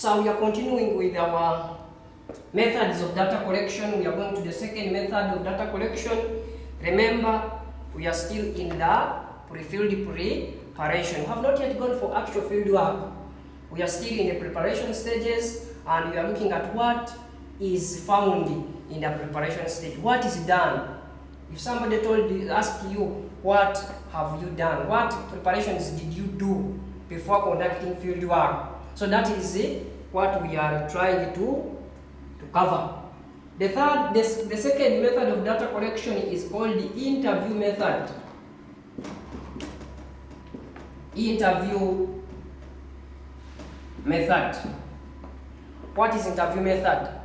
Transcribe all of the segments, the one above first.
So we are continuing with our methods of data collection. We are going to the second method of data collection. Remember, we are still in the pre-field preparation. We have not yet gone for actual field work. We are still in the preparation stages, and we are looking at what is found in the preparation stage. What is done? If somebody asked you, what have you done? What preparations did you do before conducting field work? So that is what we are trying to cover. The second method of data collection is called the interview method. Interview method. What is interview method?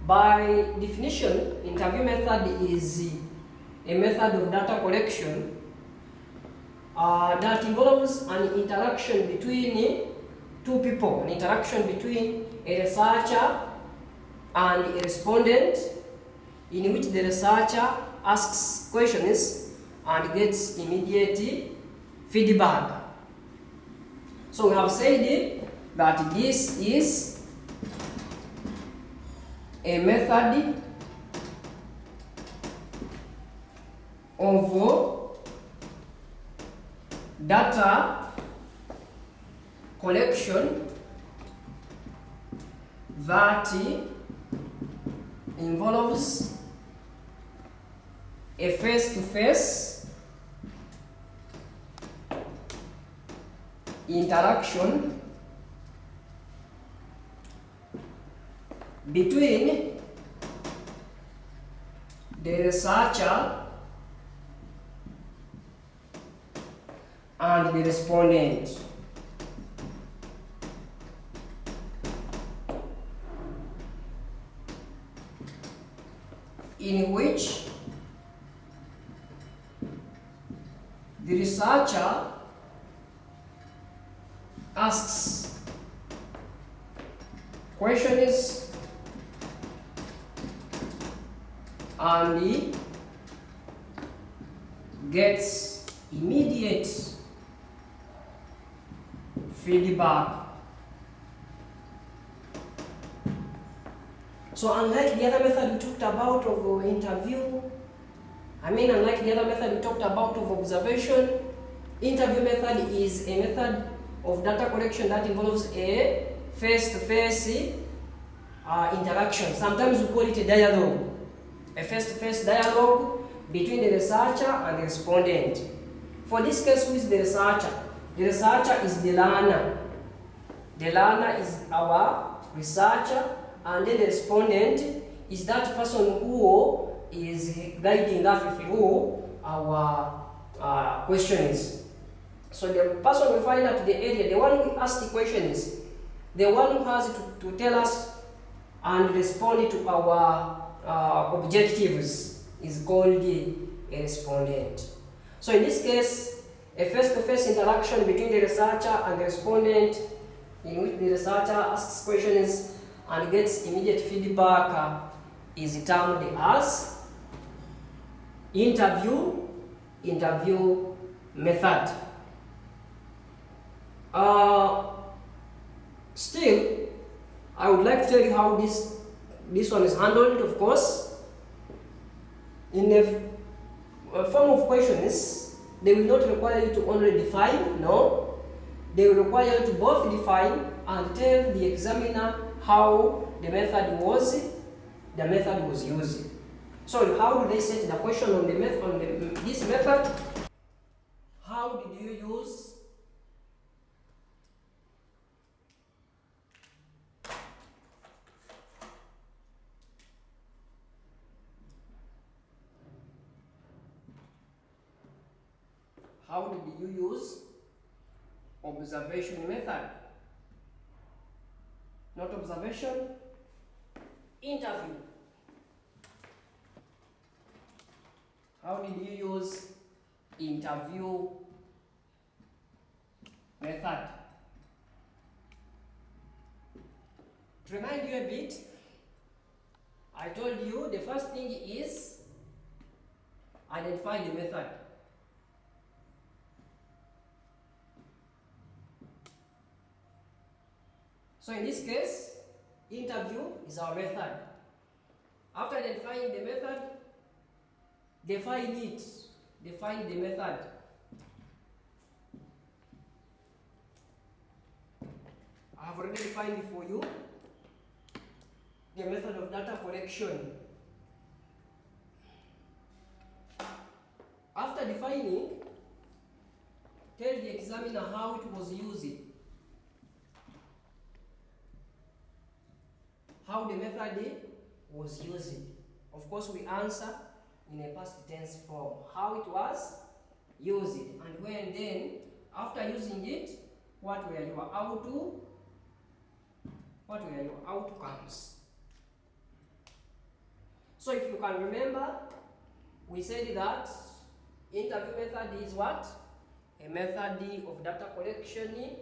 By definition, interview method is a method of data collection that involves an interaction between two people, an interaction between a researcher and a respondent, in which the researcher asks questions and gets immediate feedback. So we have said that this is a method of data collection that involves a face-to-face interaction between the researcher and the respondent. In which the researcher asks questions and he gets immediate feedback. So unlike the other method we talked about of interview, unlike the other method we talked about of observation, interview method is a method of data collection that involves a face-to-face interaction. Sometimes we call it a dialogue, a face-to-face dialogue between the researcher and the respondent. For this case, who is the researcher? The researcher is the learner. The learner is our researcher, and then the respondent is that person who is guiding us through our questions. So the person we find at the area, the one who asks the questions, the one who has to tell us and respond to our objectives is called a respondent. So in this case, a face-to-face interaction between the researcher and the respondent, in which the researcher asks questions and gets immediate feedback, is termed as interview method. Still, I would like to tell you how this one is handled. Of course, in a form of questions, they will not require you to only define. No, they will require you to both define and tell the examiner how the method was used. So how do they set the question on this method? How did you use observation method? Not observation, interview. How did you use interview method? To remind you a bit, I told you the first thing is identify the method. So in this case, interview is our method. After identifying the method, define it. Define the method. I have already defined for you the method of data collection. After defining, tell the examiner how it was used. How the method was used. Of course, we answer in a past tense form. How it was used, and when then, after using it, what were your outcomes? So if you can remember, we said that interview method is what? A method of data collection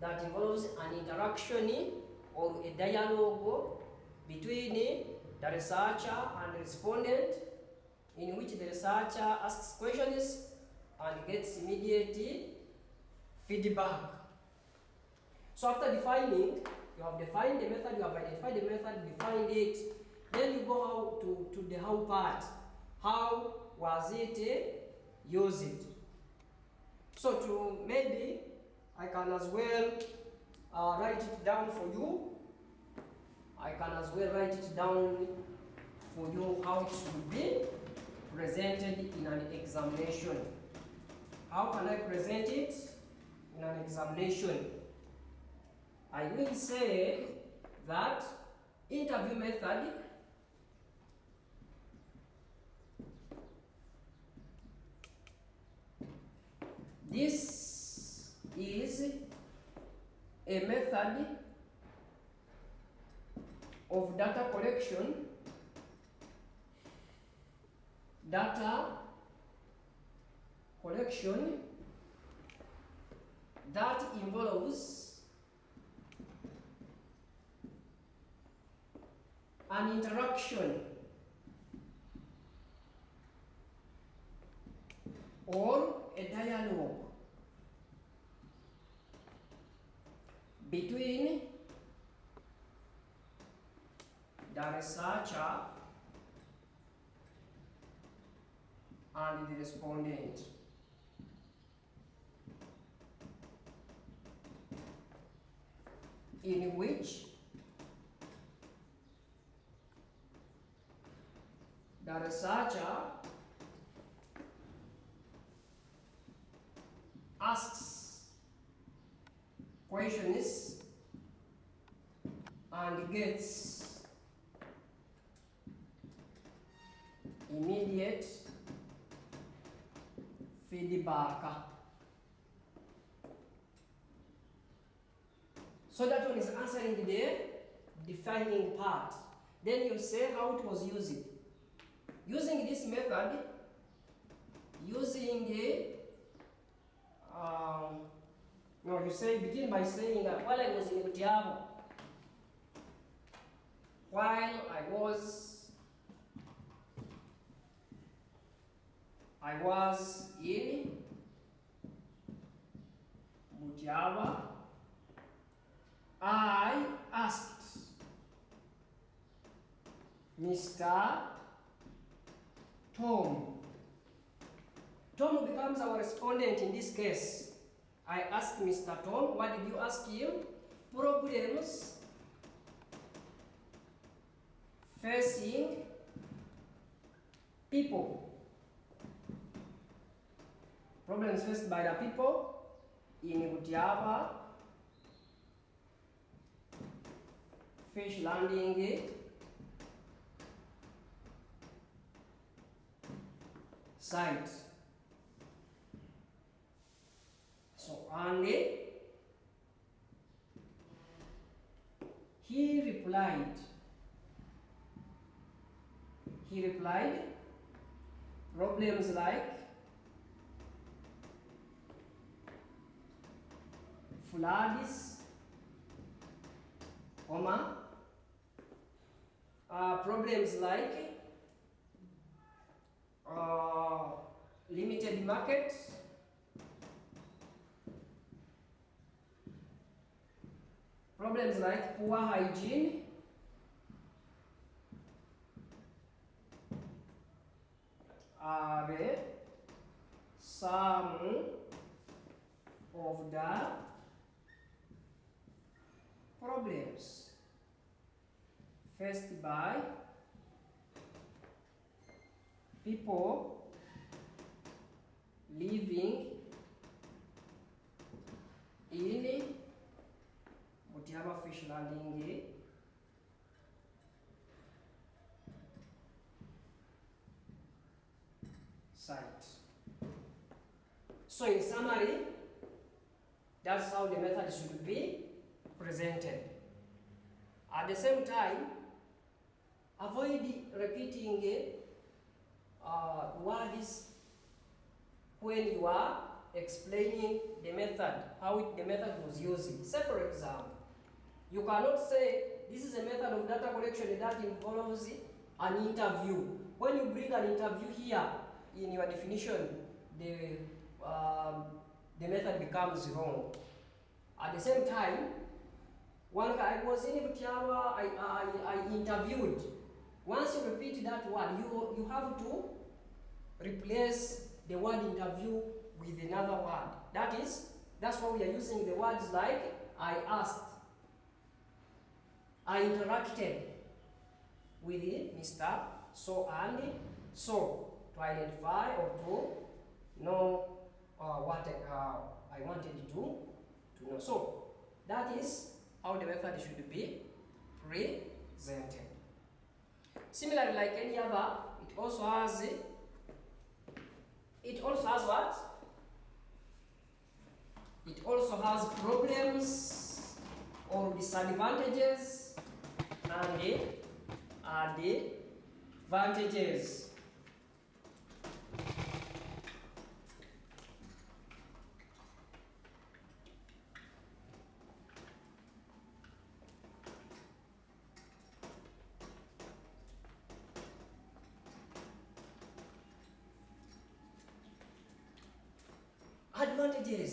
that involves an interaction or a dialogue between the researcher and the respondent, in which the researcher asks questions and gets immediate feedback. So after defining, you have defined the method, you have identified the method, defined it, then you go out to the how part. How was it used? So to maybe I can as well write it down for you. I can as well write it down for you how it should be presented in an examination. How can I present it in an examination? I will say that interview method this is a method of data collection that involves an interaction or a dialogue between the researcher and the respondent. In which the researcher asks questions and gets immediate feedback. So that one is answering the defining part. Then you say how it was used. Using this method, begin by saying that while I was in Butiama, while I was in Butiama, I asked Mr. Tom. Tom becomes our respondent in this case. I asked Mr. Tom, what did you ask him? Problems facing people. Problems faced by the people in Butiama fish landing site. So, and he replied, problems like floods, problems like limited market, Problems like poor hygiene, are some of the problems faced by people living in Butiama fish landing site. So in summary, that's how the method should be presented. At the same time, avoid repeating words when you are explaining the method, how the method was used. Say for example, you cannot say this is a method of data collection that involves an interview. When you bring an interview here in your definition, the method becomes wrong. At the same time, one guy was in Butiama, I interviewed. Once you repeat that word, you have to replace the word interview with another word. That's why we are using the words like I asked, I interacted with Mr. So and so, to identify or to know what I wanted to know. So that is how the method should be presented. Similarly, like any other, it also has what? It also has problems or disadvantages and advantages. Advantages.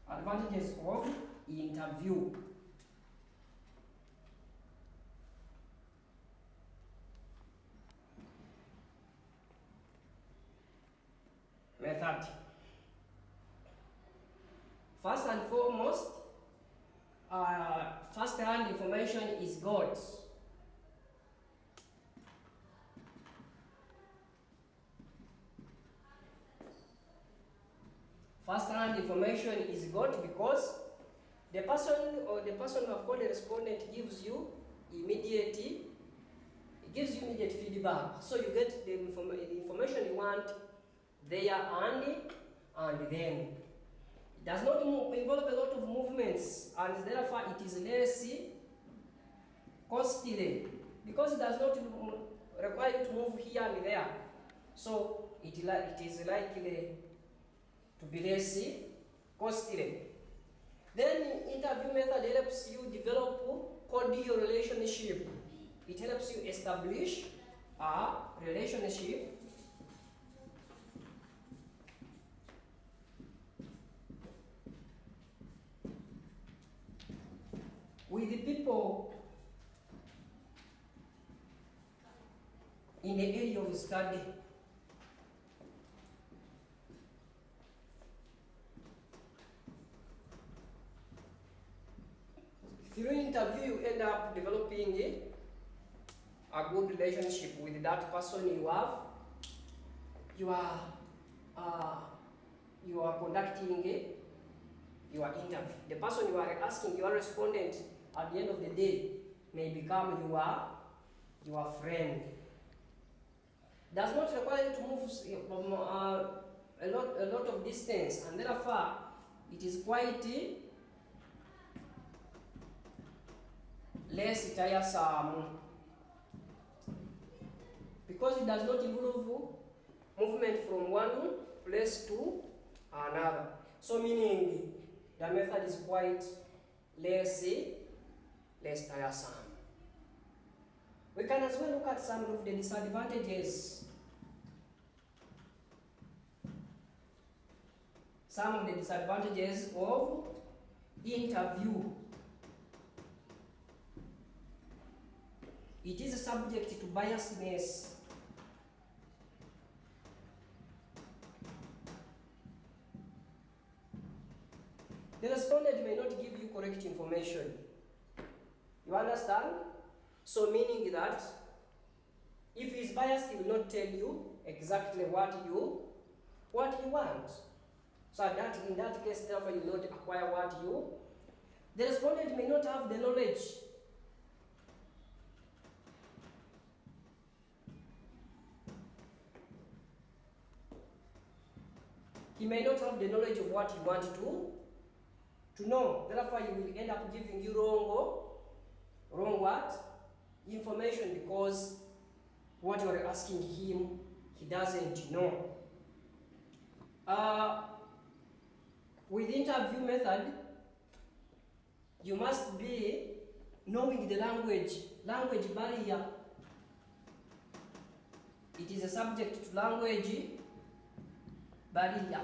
Advantages of interview. Method. First and foremost, first-hand information is got. First-hand information is got because the person who have called the respondent gives you immediate feedback. So you get the information you want there and then. It does not involve a lot of movements, and therefore it is less costly because it does not require you to move here and there. So it is likely to be less costly. Then interview method helps you develop cordial relationship. It helps you establish a relationship with the people in the area of study. Through interview, you end up developing a good relationship with that person you have. You are conducting your interview. The person you are asking, your respondent, at the end of the day, may become your friend. Does not require you to move a lot of distance, and therefore it is quite less tiresome. because it does not involve movement from one place to another. So meaning the method is quite less tiresome. We can as well look at some of the disadvantages. Some of the disadvantages of interview. It is subject to biasness. The respondent may not give you correct information. You understand? So meaning that if he is biased, he will not tell you exactly what you want. So that in that case, therefore, you will not acquire what you. The respondent may not have the knowledge. He may not have the knowledge of what you want to know. Therefore, he will end up giving you wrong what? Information, because what you are asking him, he doesn't know. With interview method, you must be knowing the language barrier. It is a subject to language barrier.